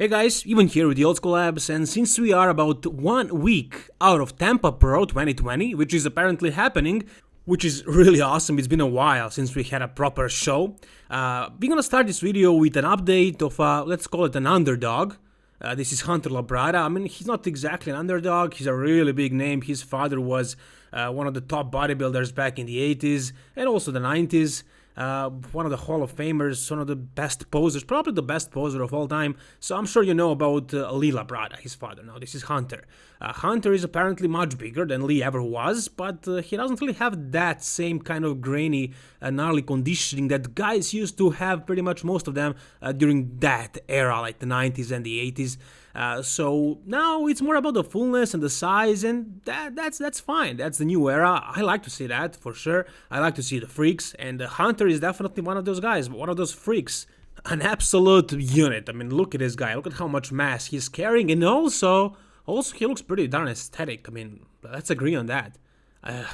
Hey guys, even here with the Old School Labs, and since we are about 1 week out of Tampa Pro 2020, which is apparently happening, which is really awesome, it's been a while since we had a proper show, we're gonna start this video with an update of, let's call it an underdog. This is Hunter Labrada. I mean, he's not exactly an underdog, he's a really big name. His father was one of the top bodybuilders back in the 80s and also the 90s. One of the Hall of Famers, one of the best posers, probably the best poser of all time. So I'm sure you know about Lee Labrada, his father. Now this is Hunter. Hunter is apparently much bigger than Lee ever was, but he doesn't really have that same kind of grainy, gnarly conditioning that guys used to have, pretty much most of them, during that era, like the 90s and the 80s. So now it's more about the fullness and the size, and that's fine. That's the new era. I like to see that for sure. I like to see the freaks, and Hunter is definitely one of those guys, one of those freaks, an absolute unit. I mean, look at this guy. Look at how much mass he's carrying, and also he looks pretty darn aesthetic. I mean, let's agree on that.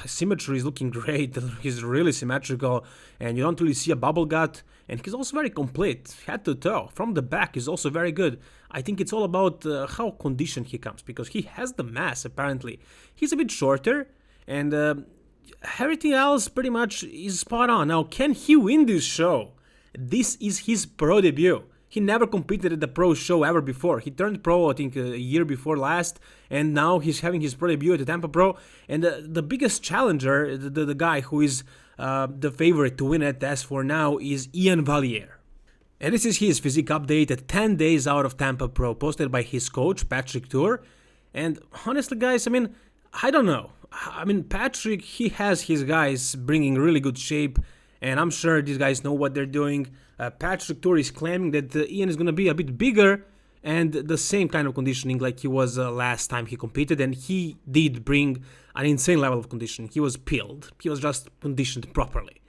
Symmetry is looking great. He's really symmetrical, and you don't really see a bubble gut. And he's also very complete, head to toe. From the back, he's also very good. I think it's all about how conditioned he comes, because he has the mass, apparently. He's a bit shorter, and everything else pretty much is spot on. Now, can he win this show? This is his pro debut. He never competed at the pro show ever before. He turned pro, I think, a year before last, and now he's having his pro debut at the Tampa Pro. And the biggest challenger, the guy who is the favorite to win it as for now, is Ian Valliere. And this is his physique update at 10 days out of Tampa Pro, posted by his coach, Patrick Tour. And honestly, guys, I mean, I don't know. I mean, Patrick, he has his guys bringing really good shape, and I'm sure these guys know what they're doing. Patrick Tour is claiming that Ian is going to be a bit bigger and the same kind of conditioning like he was last time he competed, and he did bring an insane level of conditioning. He was peeled. He was just conditioned properly.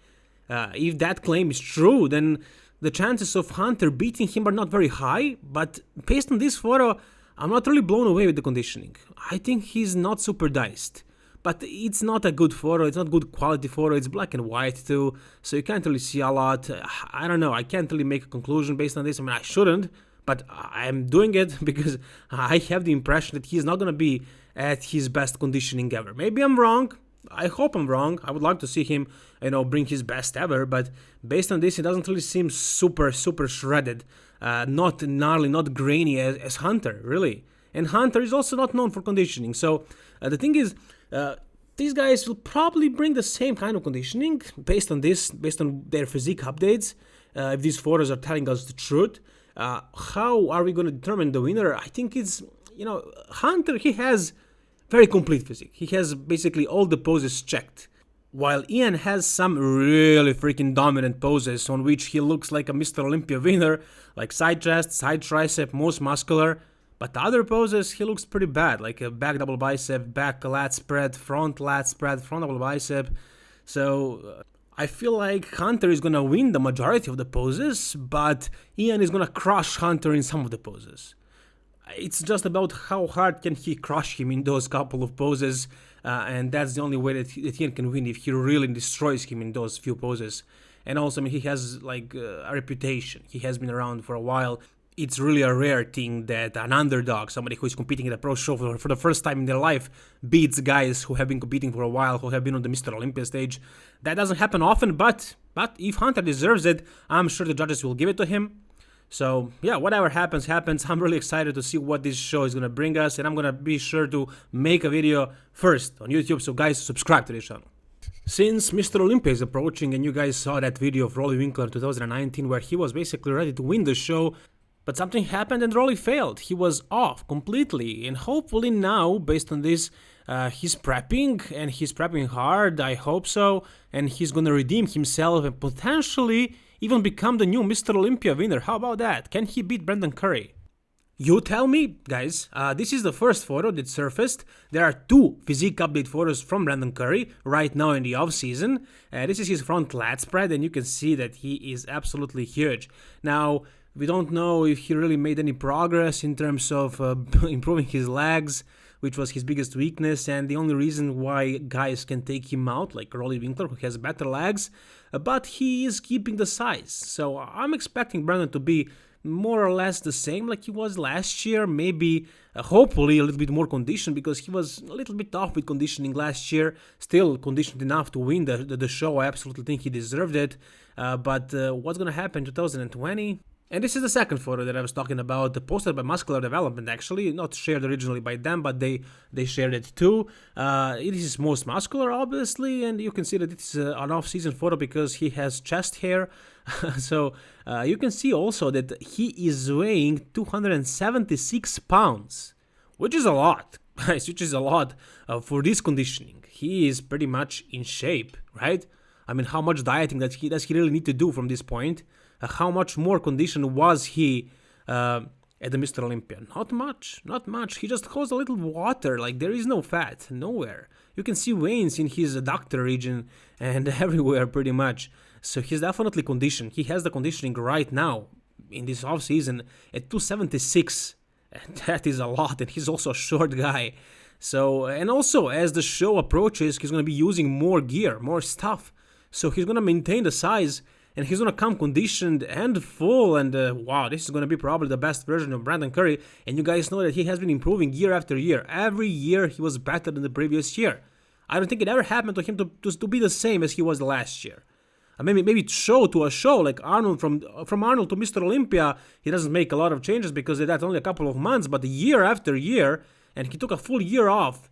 If that claim is true, then the chances of Hunter beating him are not very high, but based on this photo, I'm not really blown away with the conditioning. I think he's not super diced. But it's not a good photo, it's not good quality photo, it's black and white too, so you can't really see a lot. I don't know, I can't really make a conclusion based on this. I mean, I shouldn't, but I'm doing it because I have the impression that he's not going to be at his best conditioning ever. Maybe I'm wrong, I hope I'm wrong. I would like to see him, bring his best ever, but based on this, it doesn't really seem super shredded, not gnarly, not grainy as Hunter, really. And Hunter is also not known for conditioning, so the thing is, these guys will probably bring the same kind of conditioning based on their physique updates. If these photos are telling us the truth, how are we going to determine the winner? I think it's, Hunter, he has very complete physique. He has basically all the poses checked, while Ian has some really freaking dominant poses on which he looks like a Mr. Olympia winner, like side chest, side tricep, most muscular. But the other poses, he looks pretty bad, like a back double bicep, back lat spread, front double bicep. So I feel like Hunter is going to win the majority of the poses, but Ian is going to crush Hunter in some of the poses. It's just about how hard can he crush him in those couple of poses, and that's the only way that Ian can win, if he really destroys him in those few poses. And also, I mean, he has like a reputation. He has been around for a while. It's really a rare thing that an underdog, somebody who is competing at a pro show for the first time in their life, beats guys who have been competing for a while, who have been on the Mr. Olympia stage. That doesn't happen often, but if Hunter deserves it, I'm sure the judges will give it to him. So yeah, whatever happens. I'm really excited to see what this show is going to bring us, and I'm going to be sure to make a video first on YouTube, so guys, subscribe to this channel. Since Mr. Olympia is approaching, and you guys saw that video of Rolly Winkler in 2019 where he was basically ready to win the show, but something happened and Rolly failed. He was off completely, and hopefully now, based on this, he's prepping, and he's prepping hard, I hope so, and he's gonna redeem himself and potentially even become the new Mr. Olympia winner. How about that? Can he beat Brendan Curry? You tell me, guys. This is the first photo that surfaced. There are 2 physique update photos from Brendan Curry right now in the off-season. This is his front lat spread, and you can see that he is absolutely huge. Now, we don't know if he really made any progress in terms of improving his legs, which was his biggest weakness, and the only reason why guys can take him out, like Rolly Winkler, who has better legs, but he is keeping the size. So I'm expecting Brendan to be more or less the same like he was last year, maybe hopefully a little bit more conditioned, because he was a little bit off with conditioning last year, still conditioned enough to win the show. I absolutely think he deserved it, but what's gonna happen in 2020? And this is the second photo that I was talking about, posted by Muscular Development, actually, not shared originally by them, but they shared it too. It is most muscular, obviously, and you can see that it's an off-season photo because he has chest hair. So you can see also that he is weighing 276 pounds, which is a lot, guys, which is a lot for this conditioning. He is pretty much in shape, right? I mean, how much dieting does he really need to do from this point? How much more conditioned was he at the Mr. Olympia? Not much, not much. He just holds a little water, like there is no fat, nowhere. You can see veins in his adductor region and everywhere pretty much. So he's definitely conditioned. He has the conditioning right now in this off season at 276. And that is a lot, and he's also a short guy. So, and also as the show approaches, he's going to be using more gear, more stuff. So he's going to maintain the size, and he's going to come conditioned and full, and wow, this is going to be probably the best version of Brandon Curry. And you guys know that he has been improving year after year. Every year he was better than the previous year. I don't think it ever happened to him to be the same as he was last year. Maybe show to a show, like Arnold, from Arnold to Mr. Olympia, he doesn't make a lot of changes because that's only a couple of months, but year after year, and he took a full year off.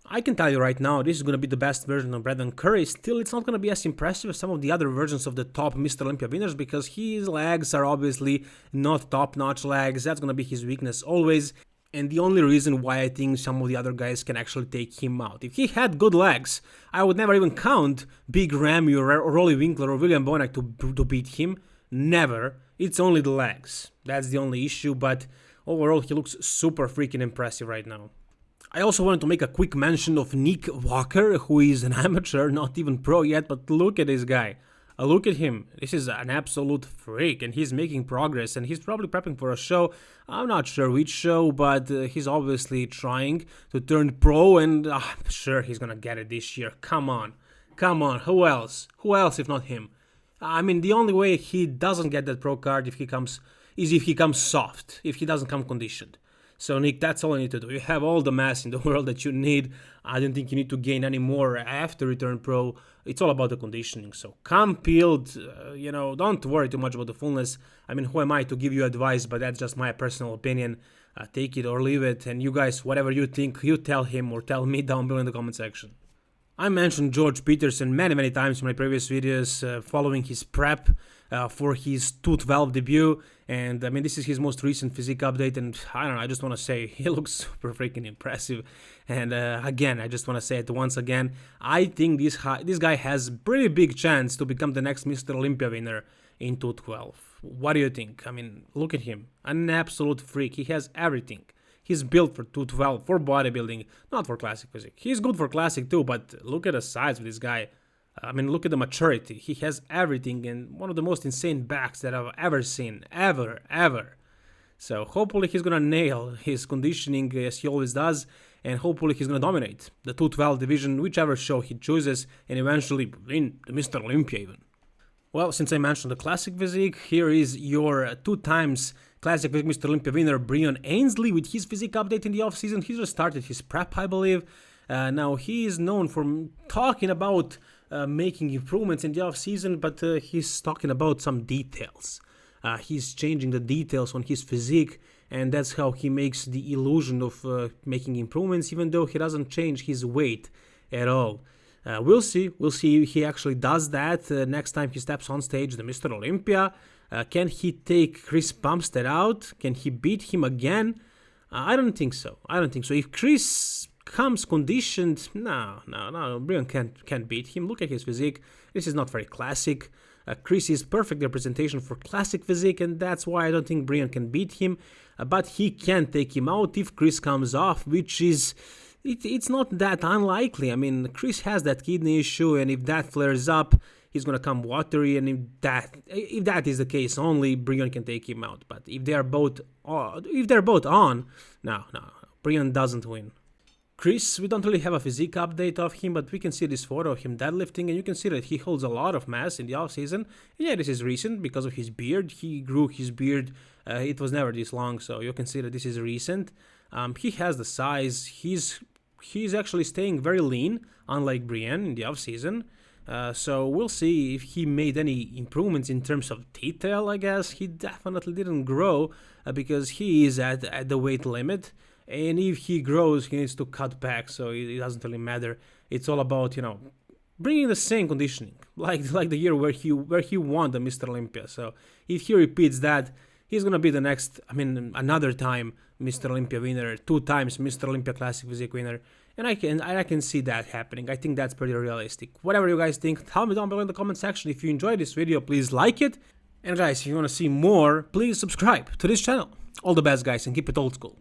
I can tell you right now, this is going to be the best version of Brandon Curry. Still, it's not going to be as impressive as some of the other versions of the top Mr. Olympia winners, because his legs are obviously not top-notch legs. That's going to be his weakness always. And the only reason why I think some of the other guys can actually take him out. If he had good legs, I would never even count Big Ramy or Rolly Winkler or William Bonac to beat him. Never. It's only the legs. That's the only issue, but overall he looks super freaking impressive right now. I also wanted to make a quick mention of Nick Walker, who is an amateur, not even pro yet, but look at this guy. Look at him. This is an absolute freak, and he's making progress, and he's probably prepping for a show. I'm not sure which show, but he's obviously trying to turn pro, and I'm sure he's gonna get it this year. Come on. Who else? Who else if not him? I mean, the only way he doesn't get that pro card is if he comes soft, if he doesn't come conditioned. So Nick, that's all you need to do. You have all the mass in the world that you need. I don't think you need to gain any more after Return Pro. It's all about the conditioning. So come peeled, don't worry too much about the fullness. I mean, who am I to give you advice, but that's just my personal opinion. Take it or leave it. And you guys, whatever you think, you tell him or tell me down below in the comment section. I mentioned George Peterson many times in my previous videos, following his prep for his 212 debut, and I mean, this is his most recent physique update, and I don't know, I just want to say he looks super freaking impressive. And again, I just want to say it once again, I think this guy has pretty big chance to become the next Mr. Olympia winner in 212. What do you think? I mean, look at him, an absolute freak. He has everything. He's built for 212, for bodybuilding, not for classic physique. He's good for classic too, but look at the size of this guy. I mean, look at the maturity. He has everything, and one of the most insane backs that I've ever seen. Ever. So hopefully he's gonna nail his conditioning as he always does, and hopefully he's gonna dominate the 212 division, whichever show he chooses, and eventually win the Mr. Olympia even. Well, since I mentioned the classic physique, here is your 2 times classic physique Mr. Olympia winner Breon Ainsley with his physique update in the offseason. He just started his prep, I believe. Now, he is known for talking about making improvements in the offseason, but he's talking about some details. He's changing the details on his physique, and that's how he makes the illusion of making improvements, even though he doesn't change his weight at all. We'll see if he actually does that next time he steps on stage, the Mr. Olympia. Can he take Chris Bumstead out? Can he beat him again? I don't think so. If Chris comes conditioned, no, Breon can't beat him. Look at his physique. This is not very classic. Chris is perfect representation for classic physique, and that's why I don't think Breon can beat him. But he can take him out if Chris comes off, which is... It's not that unlikely. I mean, Chris has that kidney issue, and if that flares up, he's gonna come watery. And if that is the case, only Breon can take him out. But if they're both on, no, Breon doesn't win. Chris, we don't really have a physique update of him, but we can see this photo of him deadlifting, and you can see that he holds a lot of mass in the offseason. Yeah, this is recent because of his beard. He grew his beard It was never this long, so you can see that this is recent. He has the size. He's actually staying very lean, unlike Brienne in the off season. So we'll see if he made any improvements in terms of detail. I guess he definitely didn't grow because he is at the weight limit, and if he grows, he needs to cut back. So it doesn't really matter. It's all about bringing the same conditioning, like the year where he won the Mr. Olympia. So if he repeats that, he's gonna be the next. Another time Mr. Olympia winner, 2 times Mr. Olympia Classic Physique winner. And I can see that happening. I think that's pretty realistic. Whatever you guys think, tell me down below in the comment section. If you enjoyed this video, please like it. And guys, if you want to see more, please subscribe to this channel. All the best, guys, and keep it old school.